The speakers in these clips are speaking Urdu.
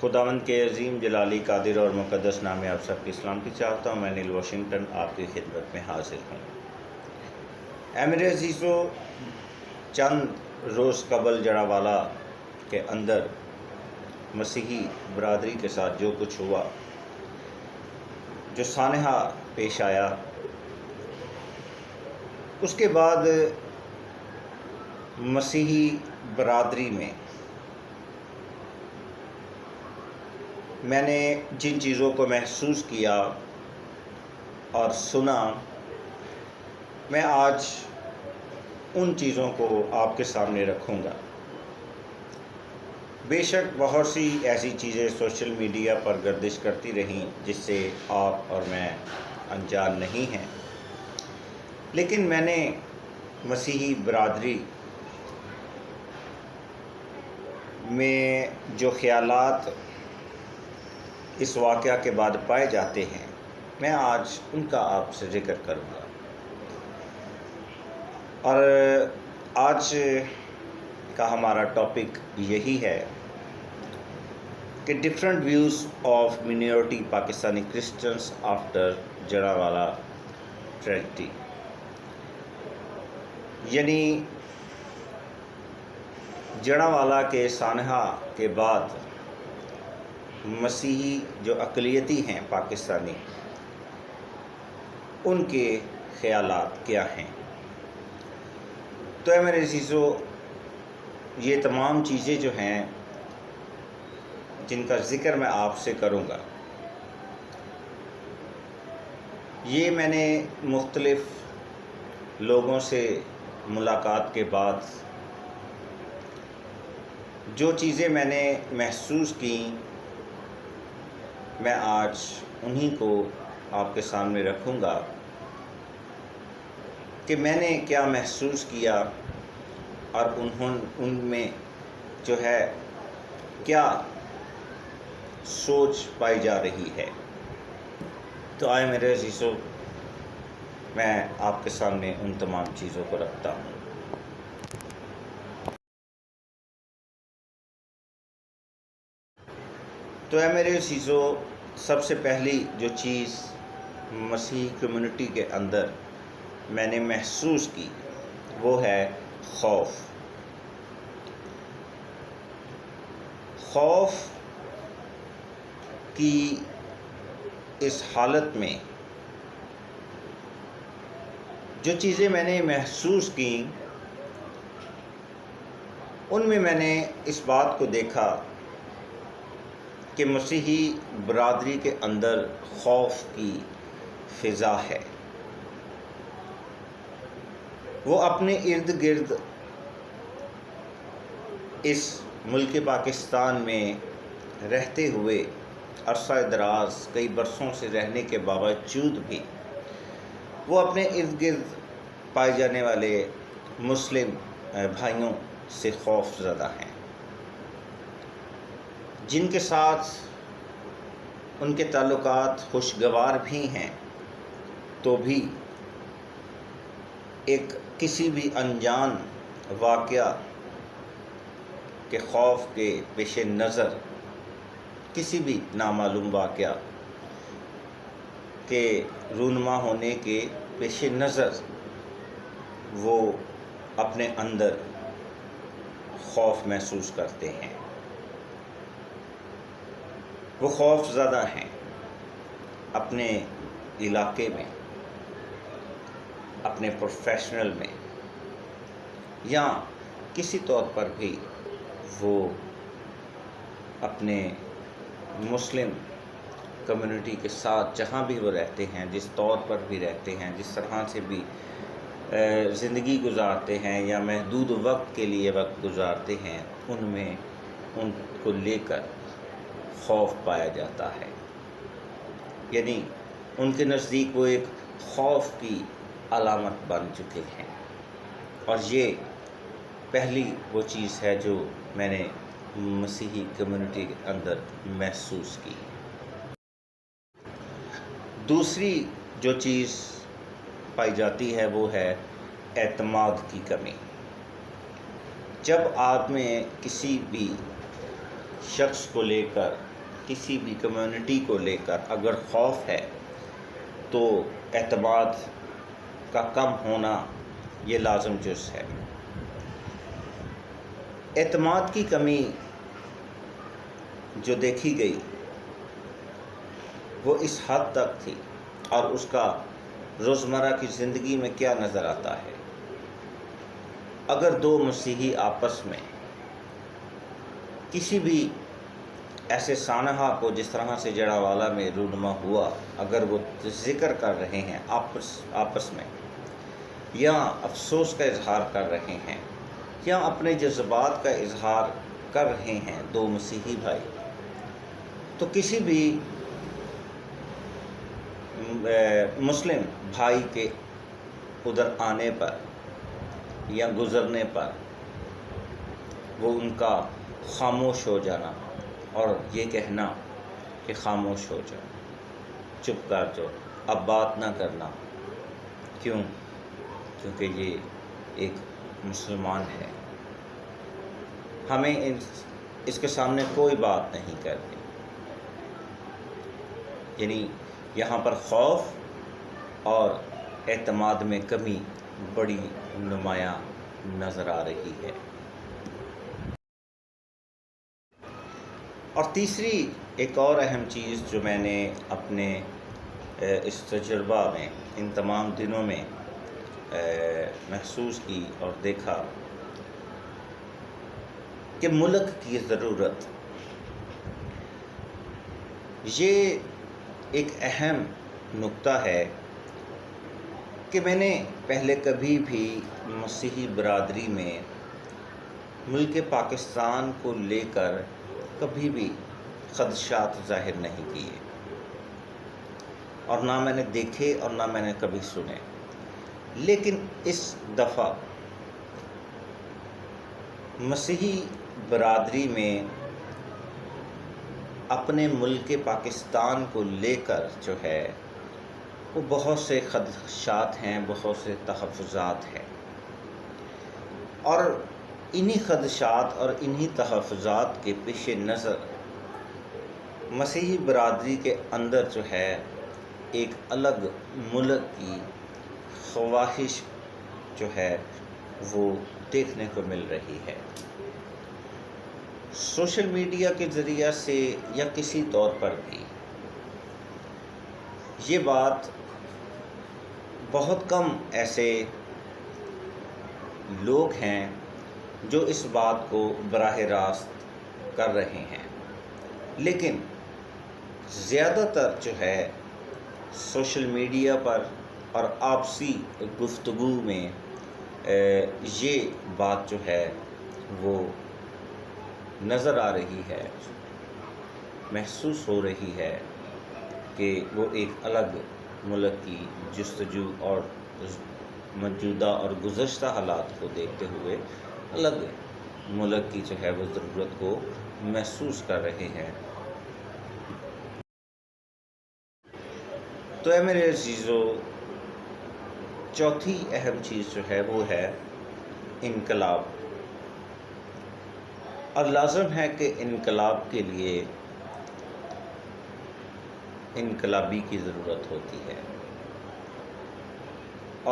خداوند کے عظیم جلالی قادر اور مقدس نام آپ سب کی اسلام کی چاہتا ہوں۔ میں نیل واشنگٹن آپ کی خدمت میں حاضر ہوں۔ اے میرے عزیزو، چند روز قبل جڑاوالا کے اندر مسیحی برادری کے ساتھ جو کچھ ہوا، جو سانحہ پیش آیا، اس کے بعد مسیحی برادری میں نے جن چیزوں کو محسوس کیا اور سنا، میں آج ان چیزوں کو آپ کے سامنے رکھوں گا۔ بے شک بہت سی ایسی چیزیں سوشل میڈیا پر گردش کرتی رہیں جس سے آپ اور میں انجان نہیں ہیں، لیکن میں نے مسیحی برادری میں جو خیالات اس واقعہ کے بعد پائے جاتے ہیں، میں آج ان کا آپ سے ذکر کروں گا۔ اور آج کا ہمارا ٹاپک یہی ہے کہ different views of minority Pakistani Christians after Jaranwala tragedy, یعنی جڑاوالا کے سانحہ کے بعد مسیحی جو اقلیتی ہیں پاکستانی، ان کے خیالات کیا ہیں۔ تو اے میرے عزیزو، یہ تمام چیزیں جو ہیں جن کا ذکر میں آپ سے کروں گا، یہ میں نے مختلف لوگوں سے ملاقات کے بعد جو چیزیں میں نے محسوس کیں، میں آج انہی کو آپ کے سامنے رکھوں گا کہ میں نے کیا محسوس کیا اور ان میں جو ہے کیا سوچ پائی جا رہی ہے۔ تو آئے میرے عزیزو، میں آپ کے سامنے ان تمام چیزوں کو رکھتا ہوں۔ تو اے میرے عزیزو، سب سے پہلی جو چیز مسیحی کمیونٹی کے اندر میں نے محسوس کی وہ ہے خوف۔ خوف کی اس حالت میں جو چیزیں میں نے محسوس کیں، ان میں نے اس بات کو دیکھا کہ مسیحی برادری کے اندر خوف کی فضا ہے۔ وہ اپنے ارد گرد اس ملک پاکستان میں رہتے ہوئے عرصہ دراز کئی برسوں سے رہنے کے باوجود بھی وہ اپنے ارد گرد پائے جانے والے مسلم بھائیوں سے خوف زدہ ہیں، جن کے ساتھ ان کے تعلقات خوشگوار بھی ہیں، تو بھی ایک کسی بھی انجان واقعہ کے خوف کے پیش نظر، کسی بھی نامعلوم واقعہ کے رونما ہونے کے پیش نظر وہ اپنے اندر خوف محسوس کرتے ہیں۔ وہ خوف زدہ ہیں اپنے علاقے میں، اپنے پروفیشنل میں، یا کسی طور پر بھی وہ اپنے مسلم کمیونٹی کے ساتھ جہاں بھی وہ رہتے ہیں، جس طور پر بھی رہتے ہیں، جس طرح سے بھی زندگی گزارتے ہیں یا محدود وقت کے لیے وقت گزارتے ہیں، ان میں ان کو لے کر خوف پایا جاتا ہے۔ یعنی ان کے نزدیک وہ ایک خوف کی علامت بن چکے ہیں، اور یہ پہلی وہ چیز ہے جو میں نے مسیحی کمیونٹی کے اندر محسوس کی۔ دوسری جو چیز پائی جاتی ہے وہ ہے اعتماد کی کمی۔ جب آپ میں کسی بھی شخص کو لے کر کسی بھی کمیونٹی کو لے کر اگر خوف ہے تو اعتماد کا کم ہونا یہ لازم جز ہے۔ اعتماد کی کمی جو دیکھی گئی وہ اس حد تک تھی، اور اس کا روزمرہ کی زندگی میں کیا نظر آتا ہے۔ اگر دو مسیحی آپس میں کسی بھی ایسے سانحہ کو، جس طرح سے جڑاوالا میں رونما ہوا، اگر وہ ذکر کر رہے ہیں آپس میں، یا افسوس کا اظہار کر رہے ہیں، یا اپنے جذبات کا اظہار کر رہے ہیں دو مسیحی بھائی، تو کسی بھی مسلم بھائی کے ادھر آنے پر یا گزرنے پر وہ ان کا خاموش ہو جانا اور یہ کہنا کہ خاموش ہو جاؤ، چپ کر جاؤ، اب بات نہ کرنا۔ کیوں؟ کیونکہ یہ ایک مسلمان ہے، ہمیں اس کے سامنے کوئی بات نہیں کرنی۔ یعنی یہاں پر خوف اور اعتماد میں کمی بڑی نمایاں نظر آ رہی ہے۔ اور تیسری ایک اور اہم چیز جو میں نے اپنے اس تجربہ میں ان تمام دنوں میں محسوس کی اور دیکھا کہ ملک کی ضرورت، یہ ایک اہم نقطہ ہے کہ میں نے پہلے کبھی بھی مسیحی برادری میں ملک پاکستان کو لے کر کبھی بھی خدشات ظاہر نہیں کیے، اور نہ میں نے دیکھے اور نہ میں نے کبھی سنے۔ لیکن اس دفعہ مسیحی برادری میں اپنے ملک پاکستان کو لے کر جو ہے وہ بہت سے خدشات ہیں، بہت سے تحفظات ہیں، اور انہی خدشات اور انہی تحفظات کے پیش نظر مسیحی برادری کے اندر جو ہے ایک الگ ملک کی خواہش جو ہے وہ دیکھنے کو مل رہی ہے۔ سوشل میڈیا کے ذریعہ سے یا کسی طور پر بھی یہ بات بہت کم ایسے لوگ ہیں جو اس بات کو براہ راست کر رہے ہیں، لیکن زیادہ تر جو ہے سوشل میڈیا پر اور آپسی گفتگو میں یہ بات جو ہے وہ نظر آ رہی ہے، محسوس ہو رہی ہے کہ وہ ایک الگ ملک کی جستجو اور موجودہ اور گزشتہ حالات کو دیکھتے ہوئے الگ ملک کی جو ہے وہ ضرورت کو محسوس کر رہے ہیں۔ تو اے میرے عزیزو، چوتھی اہم چیز جو ہے وہ ہے انقلاب، اور لازم ہے کہ انقلاب کے لیے انقلابی کی ضرورت ہوتی ہے،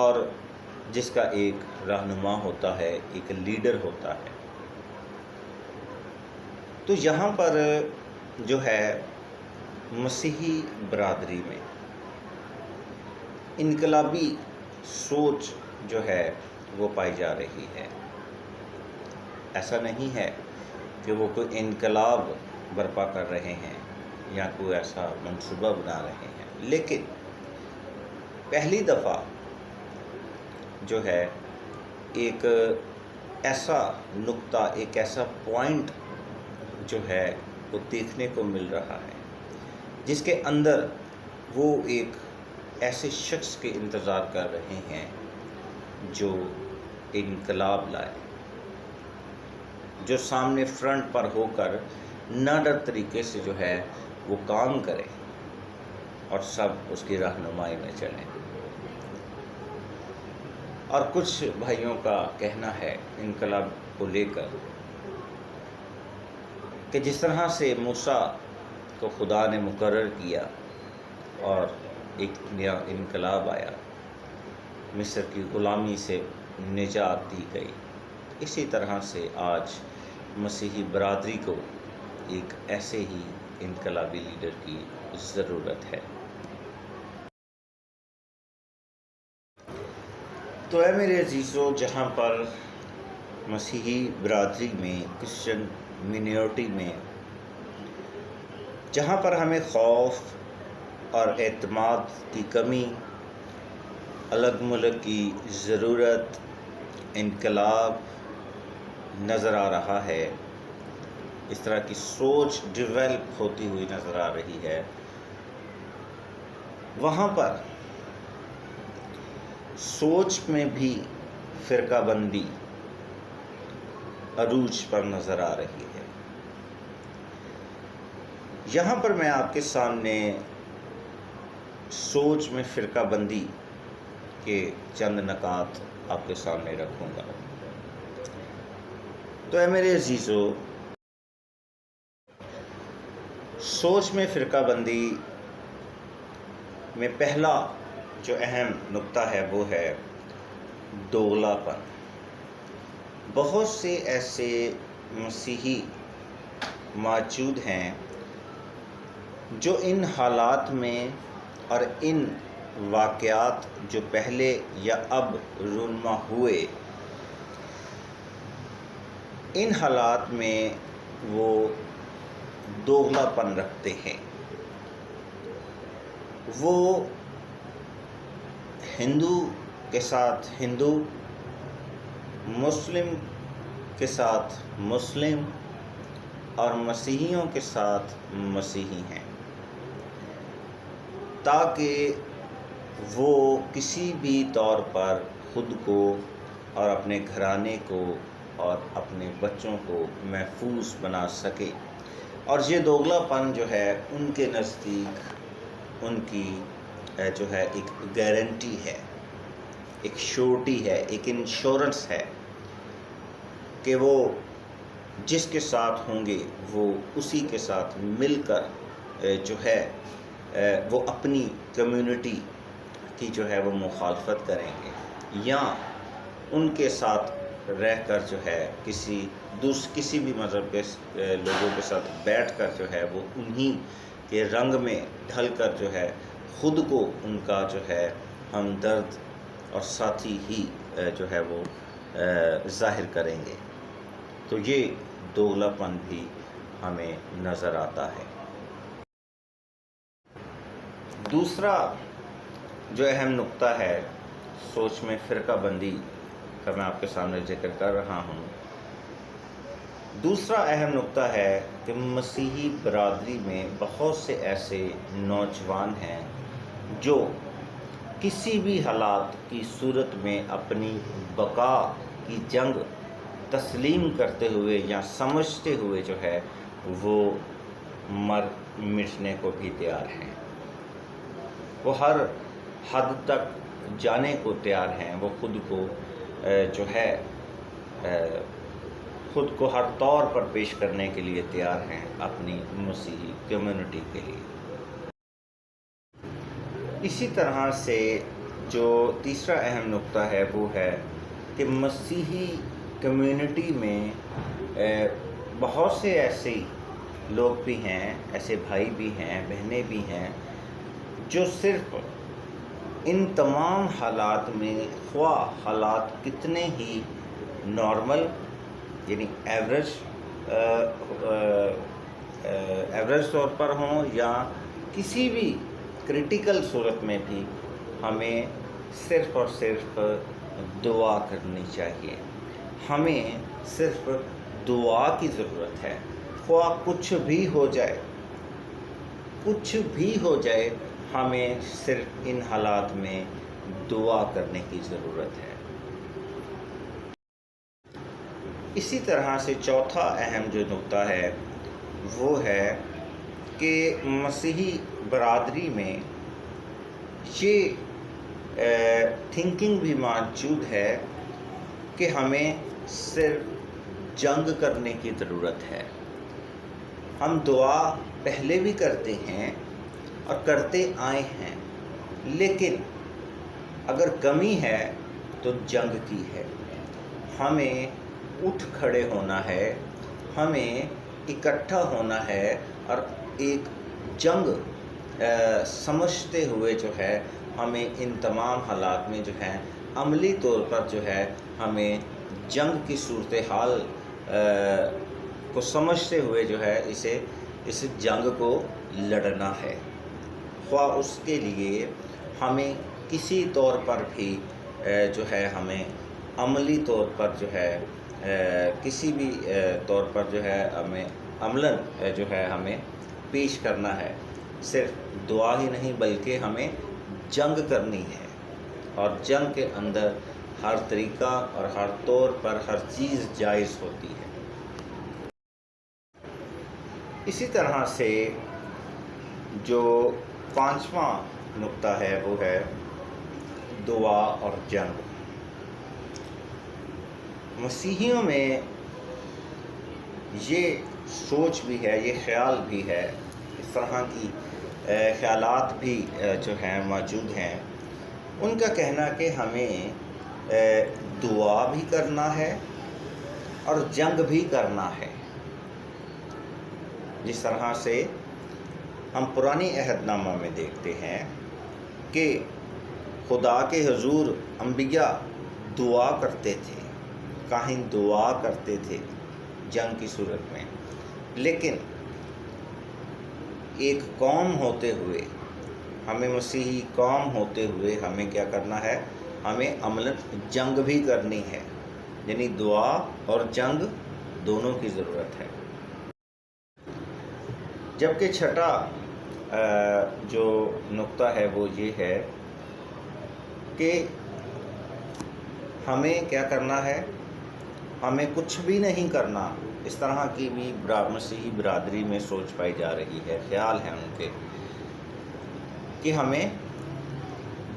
اور جس کا ایک رہنما ہوتا ہے، ایک لیڈر ہوتا ہے۔ تو یہاں پر جو ہے مسیحی برادری میں انقلابی سوچ جو ہے وہ پائی جا رہی ہے۔ ایسا نہیں ہے کہ وہ کوئی انقلاب برپا کر رہے ہیں یا کوئی ایسا منصوبہ بنا رہے ہیں، لیکن پہلی دفعہ جو ہے ایک ایسا نقطہ، ایک ایسا پوائنٹ جو ہے وہ دیکھنے کو مل رہا ہے جس کے اندر وہ ایک ایسے شخص کے انتظار کر رہے ہیں جو انقلاب لائے، جو سامنے فرنٹ پر ہو کر نہ ڈر طریقے سے جو ہے وہ کام کرے اور سب اس کی رہنمائی میں چلیں۔ اور کچھ بھائیوں کا کہنا ہے انقلاب کو لے کر کہ جس طرح سے موسیٰ کو خدا نے مقرر کیا اور ایک نیا انقلاب آیا، مصر کی غلامی سے نجات دی گئی، اسی طرح سے آج مسیحی برادری کو ایک ایسے ہی انقلابی لیڈر کی ضرورت ہے۔ تو اے میرے عزیزو، جہاں پر مسیحی برادری میں، کرسچن مینورٹی میں، جہاں پر ہمیں خوف اور اعتماد کی کمی، الگ ملگ کی ضرورت، انقلاب نظر آ رہا ہے، اس طرح کی سوچ ڈیولپ ہوتی ہوئی نظر آ رہی ہے، وہاں پر سوچ میں بھی فرقہ بندی عروج پر نظر آ رہی ہے۔ یہاں پر میں آپ کے سامنے سوچ میں فرقہ بندی کے چند نکات آپ کے سامنے رکھوں گا۔ تو اے میرے عزیزو، سوچ میں فرقہ بندی میں پہلا جو اہم نقطہ ہے وہ ہے دوغلا پن۔ بہت سے ایسے مسیحی موجود ہیں جو ان حالات میں اور ان واقعات جو پہلے یا اب رونما ہوئے، ان حالات میں وہ دوغلا پن رکھتے ہیں۔ وہ ہندو کے ساتھ ہندو، مسلم کے ساتھ مسلم اور مسیحیوں کے ساتھ مسیحی ہیں، تاکہ وہ کسی بھی طور پر خود کو اور اپنے گھرانے کو اور اپنے بچوں کو محفوظ بنا سکے۔ اور یہ دوغلا پن جو ہے ان کے نزدیک ان کی جو ہے ایک گارنٹی ہے، ایک شورٹی ہے، ایک انشورنس ہے کہ وہ جس کے ساتھ ہوں گے وہ اسی کے ساتھ مل کر جو ہے وہ اپنی کمیونٹی کی جو ہے وہ مخالفت کریں گے، یا ان کے ساتھ رہ کر جو ہے کسی بھی مذہب کے لوگوں کے ساتھ بیٹھ کر جو ہے وہ انہی کے رنگ میں ڈھل کر جو ہے خود کو ان کا جو ہے ہمدرد اور ساتھی ہی جو ہے وہ ظاہر کریں گے۔ تو یہ دوغلا پن بھی ہمیں نظر آتا ہے۔ دوسرا جو اہم نقطہ ہے سوچ میں فرقہ بندی کا، میں آپ کے سامنے ذکر کر رہا ہوں۔ دوسرا اہم نقطہ ہے کہ مسیحی برادری میں بہت سے ایسے نوجوان ہیں جو کسی بھی حالات کی صورت میں اپنی بقا کی جنگ تسلیم کرتے ہوئے یا سمجھتے ہوئے جو ہے وہ مر مٹنے کو بھی تیار ہیں، وہ ہر حد تک جانے کو تیار ہیں، وہ خود کو جو ہے خود کو ہر طور پر پیش کرنے کے لیے تیار ہیں اپنی مسیحی کمیونٹی کے لیے۔ اسی طرح سے جو تیسرا اہم نقطہ ہے وہ ہے کہ مسیحی کمیونٹی میں بہت سے ایسے لوگ بھی ہیں، ایسے بھائی بھی ہیں، بہنیں بھی ہیں، جو صرف ان تمام حالات میں، خواہ حالات کتنے ہی نارمل یعنی ایوریج طور پر ہوں یا کسی بھی کریٹیکل صورت میں بھی، ہمیں صرف اور صرف دعا کرنی چاہیے۔ ہمیں صرف دعا کی ضرورت ہے، خواہ کچھ بھی ہو جائے، کچھ بھی ہو جائے، ہمیں صرف ان حالات میں دعا کرنے کی ضرورت ہے۔ اسی طرح سے چوتھا اہم جو نقطہ ہے وہ ہے کہ مسیحی برادری میں یہ تھنکنگ بھی موجود ہے کہ ہمیں صرف جنگ کرنے کی ضرورت ہے، ہم دعا پہلے بھی کرتے ہیں اور کرتے آئے ہیں، لیکن اگر کمی ہے تو جنگ کی ہے۔ ہمیں اٹھ کھڑے ہونا ہے، ہمیں اکٹھا ہونا ہے اور ایک جنگ سمجھتے ہوئے جو ہے ہمیں ان تمام حالات میں جو ہے عملی طور پر جو ہے ہمیں جنگ کی صورتحال کو سمجھتے ہوئے جو ہے اس جنگ کو لڑنا ہے، خواہ اس کے لیے ہمیں کسی طور پر بھی جو ہے ہمیں عملی طور پر جو ہے کسی بھی طور پر جو ہے ہمیں عملاً جو ہے ہمیں پیش کرنا ہے۔ صرف دعا ہی نہیں بلکہ ہمیں جنگ کرنی ہے، اور جنگ کے اندر ہر طریقہ اور ہر طور پر ہر چیز جائز ہوتی ہے۔ اسی طرح سے جو 5واں نقطہ ہے وہ ہے دعا اور جنگ۔ مسیحیوں میں یہ سوچ بھی ہے، یہ خیال بھی ہے، اس طرح کی خیالات بھی جو ہیں موجود ہیں۔ ان کا کہنا کہ ہمیں دعا بھی کرنا ہے اور جنگ بھی کرنا ہے۔ جس طرح سے ہم پرانی عہد نامہ میں دیکھتے ہیں کہ خدا کے حضور انبیاء دعا کرتے تھے، کاہن دعا کرتے تھے جنگ کی صورت میں، لیکن ایک قوم ہوتے ہوئے، ہمیں مسیحی قوم ہوتے ہوئے ہمیں کیا کرنا ہے؟ ہمیں عملاً جنگ بھی کرنی ہے، یعنی دعا اور جنگ دونوں کی ضرورت ہے۔ جبکہ چھٹا جو نقطہ ہے وہ یہ ہے کہ ہمیں کیا کرنا ہے؟ ہمیں کچھ بھی نہیں کرنا۔ اس طرح کی بھی مسیحی برادری میں سوچ پائی جا رہی ہے، خیال ہے ان کے کہ ہمیں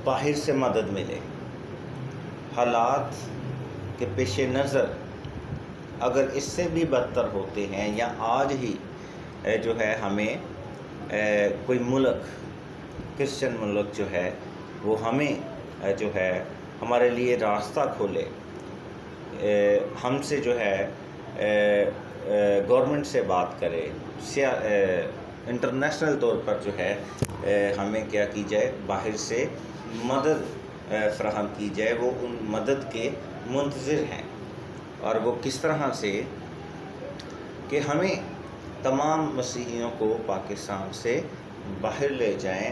باہر سے مدد ملے۔ حالات کے پیش نظر اگر اس سے بھی بدتر ہوتے ہیں، یا آج ہی جو ہے ہمیں کوئی ملک، کرسچن ملک جو ہے وہ ہمیں جو ہے ہمارے لیے راستہ کھولے، ہم سے جو ہے گورنمنٹ سے بات کرے، انٹرنیشنل طور پر جو ہے ہمیں کیا کی جائے؟ باہر سے مدد فراہم کی جائے۔ وہ ان مدد کے منتظر ہیں، اور وہ کس طرح سے کہ ہمیں تمام مسیحیوں کو پاکستان سے باہر لے جائیں،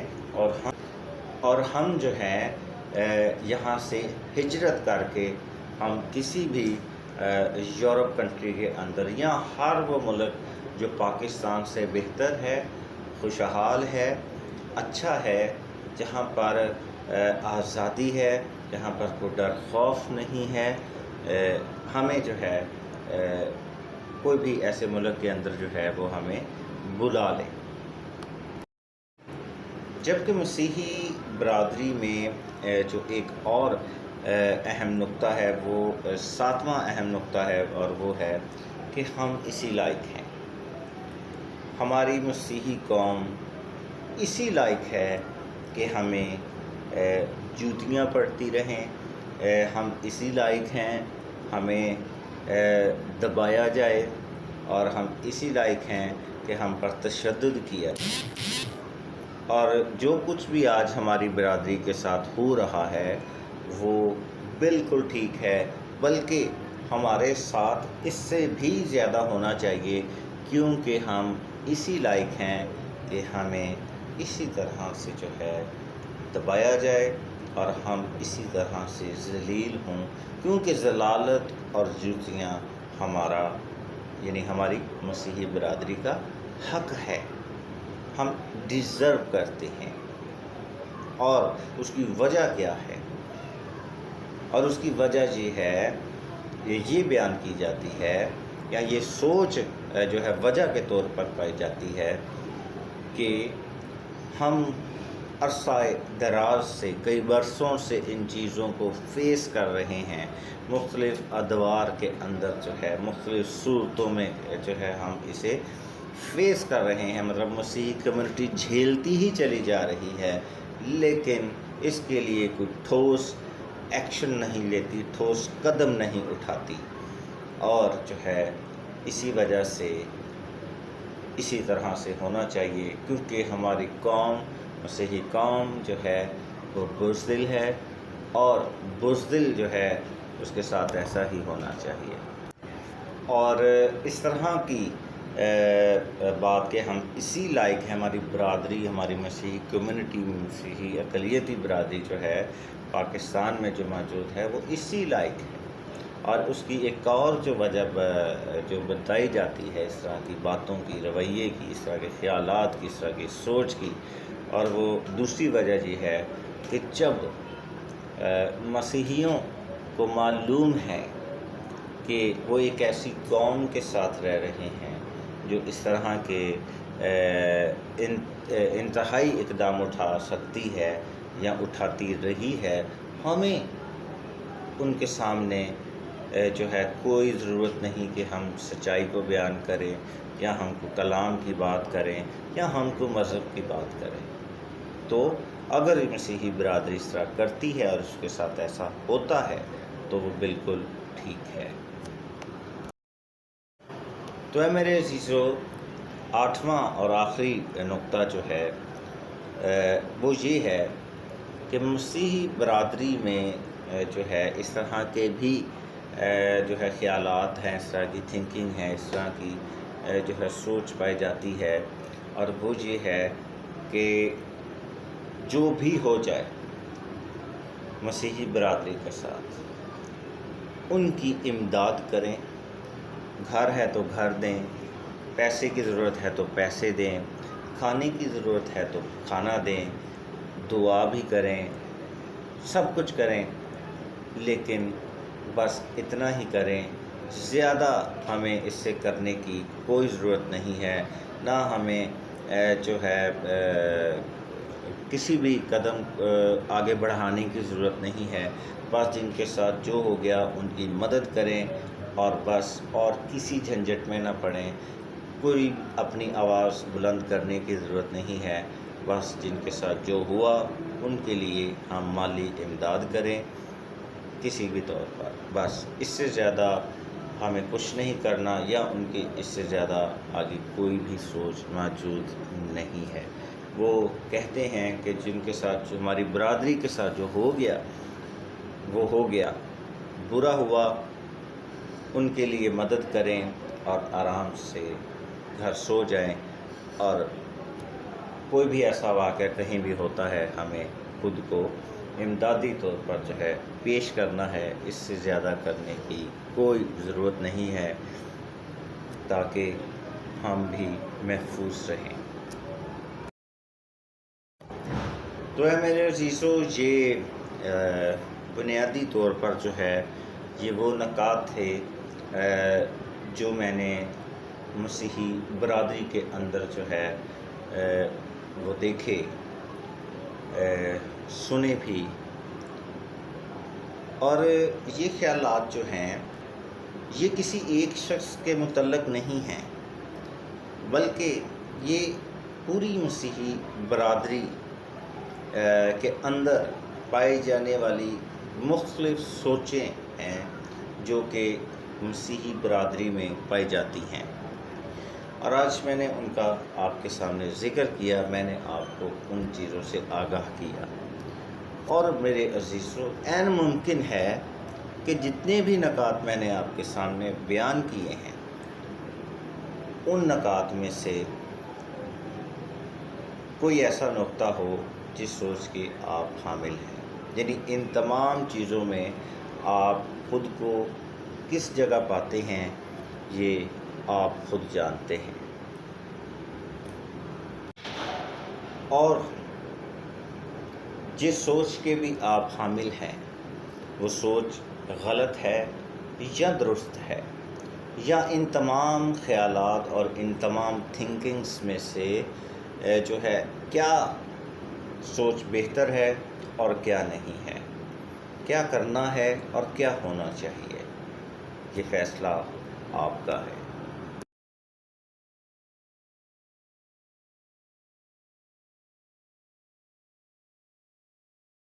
اور ہم جو ہیں یہاں سے ہجرت کر کے ہم کسی بھی یورپ کنٹری کے اندر، یا ہر وہ ملک جو پاکستان سے بہتر ہے، خوشحال ہے، اچھا ہے، جہاں پر آزادی ہے، جہاں پر کوئی ڈر خوف نہیں ہے، ہمیں جو ہے کوئی بھی ایسے ملک کے اندر جو ہے وہ ہمیں بلا لے۔ جبکہ مسیحی برادری میں جو ایک اور اہم نقطہ ہے، وہ 7واں اہم نقطہ ہے، اور وہ ہے کہ ہم اسی لائق ہیں۔ ہماری مسیحی قوم اسی لائق ہے کہ ہمیں جوتیاں پڑتی رہیں، ہم اسی لائق ہیں ہمیں دبایا جائے، اور ہم اسی لائق ہیں کہ ہم پر تشدد کیا جائے۔ اور جو کچھ بھی آج ہماری برادری کے ساتھ ہو رہا ہے وہ بالکل ٹھیک ہے، بلکہ ہمارے ساتھ اس سے بھی زیادہ ہونا چاہیے، کیونکہ ہم اسی لائق ہیں کہ ہمیں اسی طرح سے جو ہے دبایا جائے، اور ہم اسی طرح سے ذلیل ہوں، کیونکہ ذلالت اور جوتیاں ہمارا، یعنی ہماری مسیحی برادری کا حق ہے، ہم ڈیزرو کرتے ہیں۔ اور اس کی وجہ کیا ہے؟ اور اس کی وجہ یہ ہے، یہ بیان کی جاتی ہے، یا یہ سوچ جو ہے وجہ کے طور پر پائی جاتی ہے کہ ہم عرصہ دراز سے، کئی برسوں سے ان چیزوں کو فیس کر رہے ہیں، مختلف ادوار کے اندر جو ہے، مختلف صورتوں میں جو ہے ہم اسے فیس کر رہے ہیں، مطلب مسیحی کمیونٹی جھیلتی ہی چلی جا رہی ہے، لیکن اس کے لیے کوئی ٹھوس ایکشن نہیں لیتی، ٹھوس قدم نہیں اٹھاتی، اور جو ہے اسی وجہ سے اسی طرح سے ہونا چاہیے، کیونکہ ہماری قوم، مسیحی قوم جو ہے وہ بزدل ہے، اور بزدل جو ہے اس کے ساتھ ایسا ہی ہونا چاہیے۔ اور اس طرح کی بات کہ ہم اسی لائق ہیں، ہماری برادری، ہماری مسیحی کمیونٹی، مسیحی اقلیتی برادری جو ہے پاکستان میں جو موجود ہے وہ اسی لائق ہے۔ اور اس کی ایک اور جو وجہ جو بتائی جاتی ہے اس طرح کی باتوں کی، رویے کی، اس طرح کے خیالات کی، اس طرح کی سوچ کی، اور وہ دوسری وجہ یہ ہے کہ جب مسیحیوں کو معلوم ہے کہ وہ ایک ایسی قوم کے ساتھ رہ رہے ہیں جو اس طرح کے انتہائی اقدام اٹھا سکتی ہے یا اٹھاتی رہی ہے، ہمیں ان کے سامنے جو ہے کوئی ضرورت نہیں کہ ہم سچائی کو بیان کریں، یا ہم کو کلام کی بات کریں، یا ہم کو مذہب کی بات کریں۔ تو اگر مسیحی برادری اس طرح کرتی ہے اور اس کے ساتھ ایسا ہوتا ہے تو وہ بالکل ٹھیک ہے۔ تو ہے میرے عزیزو، 8واں اور آخری نقطہ جو ہے وہ یہ ہے کہ مسیحی برادری میں جو ہے اس طرح کے بھی جو ہے خیالات ہیں، اس طرح کی تھنکنگ ہے، اس طرح کی جو ہے سوچ پائی جاتی ہے، اور وہ یہ ہے کہ جو بھی ہو جائے مسیحی برادری کے ساتھ ان کی امداد کریں، گھر ہے تو گھر دیں، پیسے کی ضرورت ہے تو پیسے دیں، کھانے کی ضرورت ہے تو کھانا دیں، دعا بھی کریں، سب کچھ کریں، لیکن بس اتنا ہی کریں، زیادہ ہمیں اس سے کرنے کی کوئی ضرورت نہیں ہے، نہ ہمیں جو ہے کسی بھی قدم آگے بڑھانے کی ضرورت نہیں ہے۔ بس جن کے ساتھ جو ہو گیا ان کی مدد کریں، اور بس اور کسی جھنجٹ میں نہ پڑیں، کوئی اپنی آواز بلند کرنے کی ضرورت نہیں ہے۔ بس جن کے ساتھ جو ہوا ان کے لیے ہم مالی امداد کریں کسی بھی طور پر، بس اس سے زیادہ ہمیں کچھ نہیں کرنا، یا ان کی اس سے زیادہ آگے کوئی بھی سوچ موجود نہیں ہے۔ وہ کہتے ہیں کہ جن کے ساتھ جو ہماری برادری کے ساتھ جو ہو گیا وہ ہو گیا، برا ہوا ان کے لیے مدد کریں اور آرام سے گھر سو جائیں، اور کوئی بھی ایسا واقعہ کہیں بھی ہوتا ہے ہمیں خود کو امدادی طور پر جو ہے پیش کرنا ہے، اس سے زیادہ کرنے کی کوئی ضرورت نہیں ہے، تاکہ ہم بھی محفوظ رہیں۔ تو ہے میرے عزیزو، یہ بنیادی طور پر جو ہے یہ وہ نکات تھے جو میں نے مسیحی برادری کے اندر جو ہے وہ دیکھے، سنے بھی، اور یہ خیالات جو ہیں یہ کسی ایک شخص کے متعلق نہیں ہیں، بلکہ یہ پوری مسیحی برادری کے اندر پائی جانے والی مختلف سوچیں ہیں جو کہ مسیحی برادری میں پائی جاتی ہیں، اور آج میں نے ان کا آپ کے سامنے ذکر کیا، میں نے آپ کو ان چیزوں سے آگاہ کیا۔ اور میرے عزیزو، عین ممکن ہے کہ جتنے بھی نکات میں نے آپ کے سامنے بیان کیے ہیں ان نکات میں سے کوئی ایسا نقطہ ہو جس سوچ کے آپ حامل ہیں، یعنی ان تمام چیزوں میں آپ خود کو کس جگہ پاتے ہیں یہ آپ خود جانتے ہیں، اور جس سوچ کے بھی آپ حامل ہیں وہ سوچ غلط ہے یا درست ہے، یا ان تمام خیالات اور ان تمام تھنکنگز میں سے جو ہے کیا سوچ بہتر ہے اور کیا نہیں ہے، کیا کرنا ہے اور کیا ہونا چاہیے، یہ فیصلہ آپ کا ہے۔